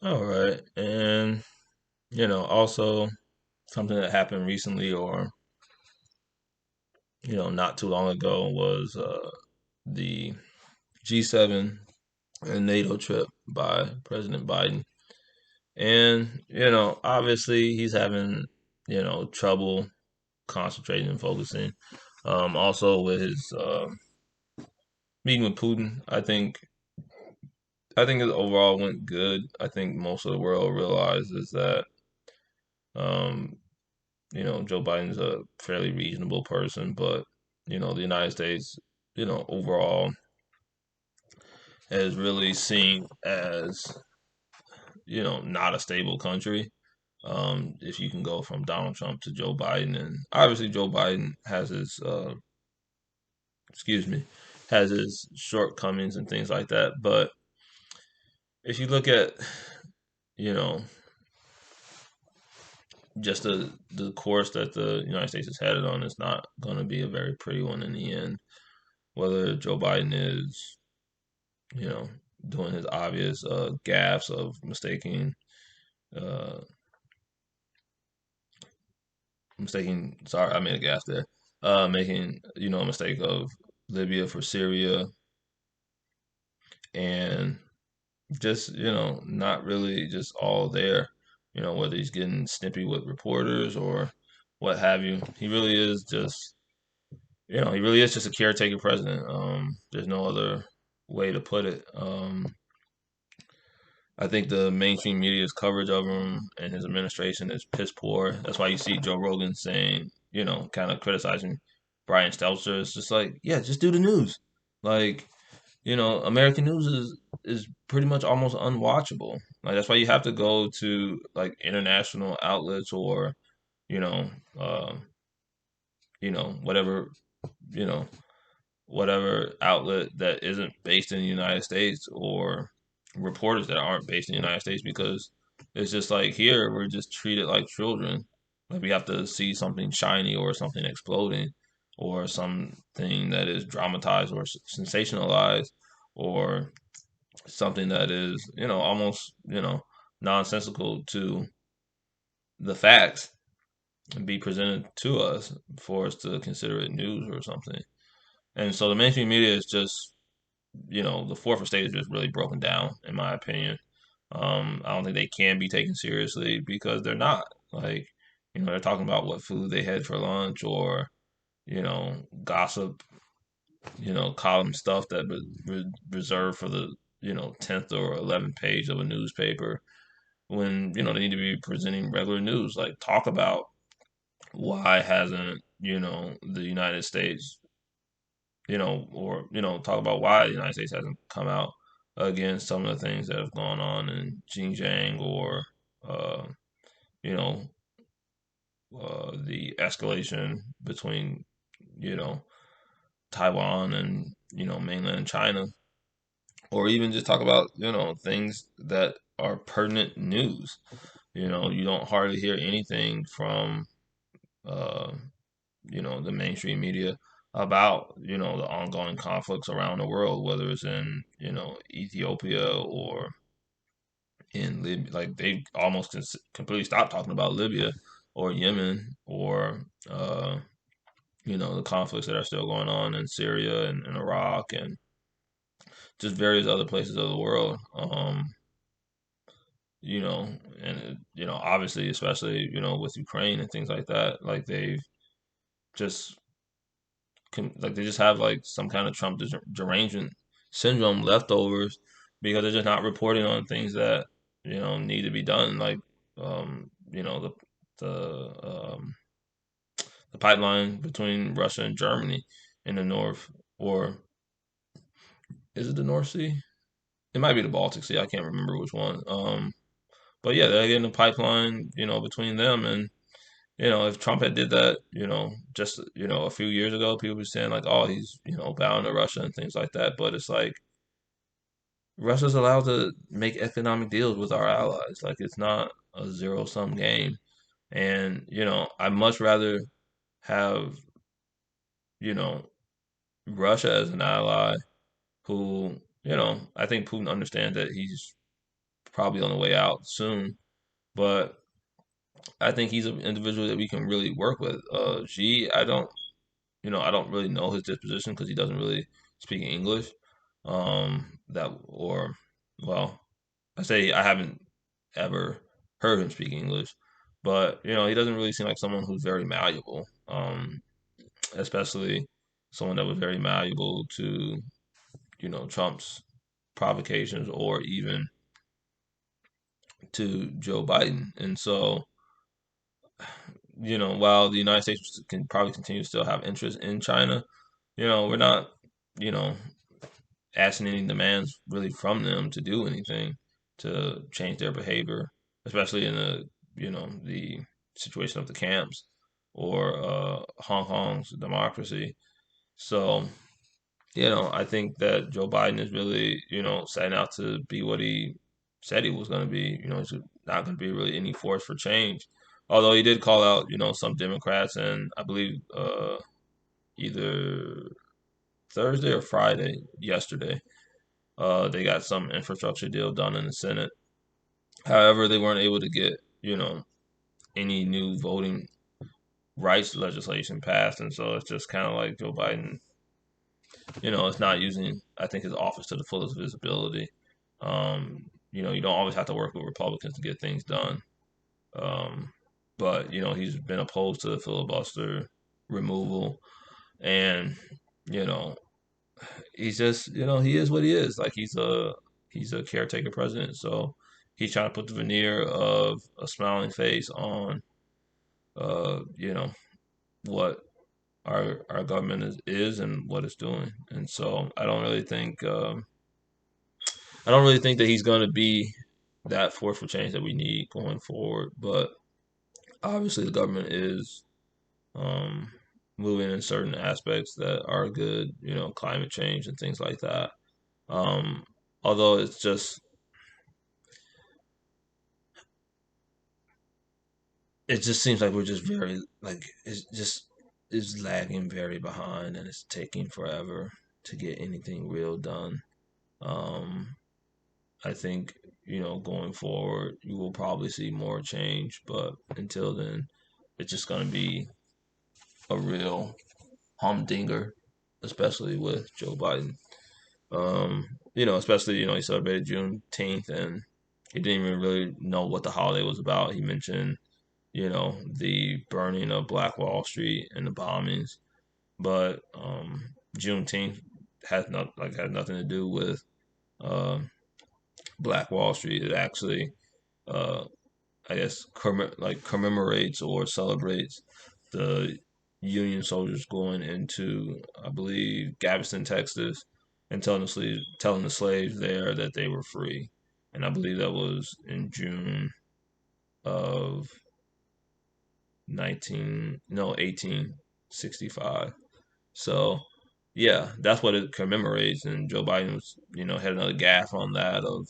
All right. And, also something that happened recently or, not too long ago was the G7 and NATO trip by President Biden. And, obviously he's having, trouble concentrating and focusing. Also with his meeting with Putin, I think it overall went good. I think most of the world realizes that um, Joe Biden's a fairly reasonable person, but the United States, overall has really seen as, not a stable country. If you can go from Donald Trump to Joe Biden, and obviously Joe Biden has his, excuse me, has his shortcomings and things like that. But if you look at, you know, just the course that the United States is headed on, it's not going to be a very pretty one in the end. Whether Joe Biden is, you know, doing his obvious gaffes of uh, sorry, I made a gaffe there, making, a mistake of Libya for Syria and just, not really just all there, whether he's getting snippy with reporters or what have you. He really is just a caretaker president. There's no other way to put it. I think the mainstream media's coverage of him and his administration is piss poor. That's why you see Joe Rogan saying, kind of criticizing Brian Stelter. It's just like, yeah, just do the news. Like, American news is pretty much almost unwatchable. Like that's why you have to go to like international outlets or, you know, uh, whatever, you know, whatever outlet that isn't based in the United States or reporters that aren't based in the United States because it's just like here we're just treated like children. Like we have to see something shiny or something exploding or something that is dramatized or sensationalized or something that is, almost, nonsensical to the facts and be presented to us for us to consider it news or something. And so the mainstream media is just, the fourth estate is just really broken down, in my opinion. I don't think they can be taken seriously because they're not. Like, they're talking about what food they had for lunch or, gossip, column stuff that was reserved for the, 10th or 11th page of a newspaper when, they need to be presenting regular news. Like, talk about why hasn't, the United States or talk about why the United States hasn't come out against some of the things that have gone on in Xinjiang or uh, you know the escalation between you know Taiwan and mainland China, or even just talk about things that are pertinent news. You don't hardly hear anything from uh, the mainstream media about, the ongoing conflicts around the world, whether it's in, Ethiopia or in Libya. Like they almost completely stopped talking about Libya or Yemen or, the conflicts that are still going on in Syria and Iraq and just various other places of the world. You know, and, obviously, especially, with Ukraine and things like that, like they've just like they just have like some kind of Trump derangement syndrome leftovers because they're just not reporting on things that need to be done, like the the pipeline between Russia and Germany in the north, or is it the North Sea? It might be the Baltic Sea. I can't remember which one. But yeah, they're getting a pipeline, between them and if Trump had did that, just a few years ago, people were saying like, "Oh, he's bowing to Russia and things like that." But it's like Russia's allowed to make economic deals with our allies. Like it's not a zero sum game. And I much rather have you know Russia as an ally who I think Putin understands that he's probably on the way out soon. But I think he's an individual that we can really work with. Xi, I don't really know his disposition because he doesn't really speak English. That or well, I say I haven't ever heard him speak English, but he doesn't really seem like someone who's very malleable. Especially someone that was very malleable to Trump's provocations or even to Joe Biden. And so, while the United States can probably continue to still have interest in China, we're not, you know, asking any demands really from them to do anything to change their behavior, especially in the situation of the camps or Hong Kong's democracy. So, I think that Joe Biden is really, setting out to be what he said he was going to be. He's not going to be really any force for change. Although he did call out, some Democrats, and I believe either Thursday or Friday, yesterday, they got some infrastructure deal done in the Senate. However, they weren't able to get, any new voting rights legislation passed, and so it's just kind of like Joe Biden, it's not using, I think, his office to the fullest visibility. You don't always have to work with Republicans to get things done. Um, but he's been opposed to the filibuster removal, and you know, he's just, he is what he is. Like he's a caretaker president, so he's trying to put the veneer of a smiling face on, what our government is and what it's doing. And so I don't really think that he's going to be that force for change that we need going forward. But obviously, the government is um, moving in certain aspects that are good, climate change and things like that. Um, Although it just seems like we're just very like it's just is lagging very behind, and it's taking forever to get anything real done. Um, I think, going forward, you will probably see more change, but until then, it's just going to be a real humdinger, especially with Joe Biden. Especially, he celebrated Juneteenth and he didn't even really know what the holiday was about. He mentioned, the burning of Black Wall Street and the bombings, but Juneteenth has nothing to do with um, Black Wall Street. It actually uh, I guess commemorates or celebrates the Union soldiers going into, I believe, Galveston, Texas, and telling the slaves there that they were free. And I believe that was in June of 1865. So yeah, that's what it commemorates. And Joe Biden was, had another gaffe on that of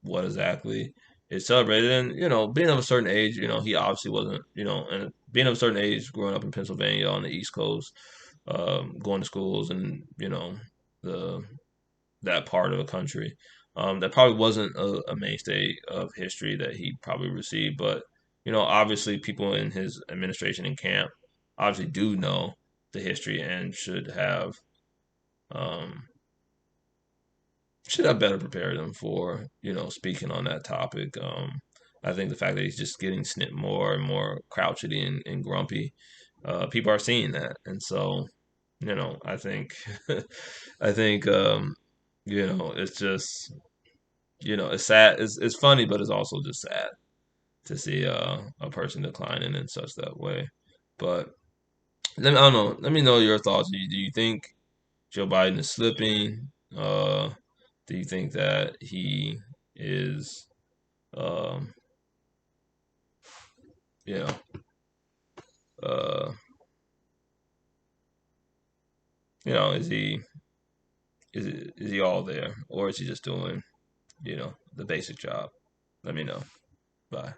what exactly is celebrated. And, being of a certain age, he obviously wasn't, and being of a certain age, growing up in Pennsylvania on the East Coast, going to schools and, the that part of the country. That probably wasn't a mainstay of history that he probably received, but obviously people in his administration and camp obviously do know the history and um, should have better prepared him for, speaking on that topic. I think the fact that he's just getting snipped more and more crouchety and grumpy, people are seeing that. And so, I think, I think, it's just, it's sad. It's funny, but it's also just sad to see a person declining in such that way. But I don't know. Let me know your thoughts. Do you think Joe Biden is slipping? Do you think that he is, um, you know, uh, is he all there, or is he just doing, the basic job? Let me know. Bye.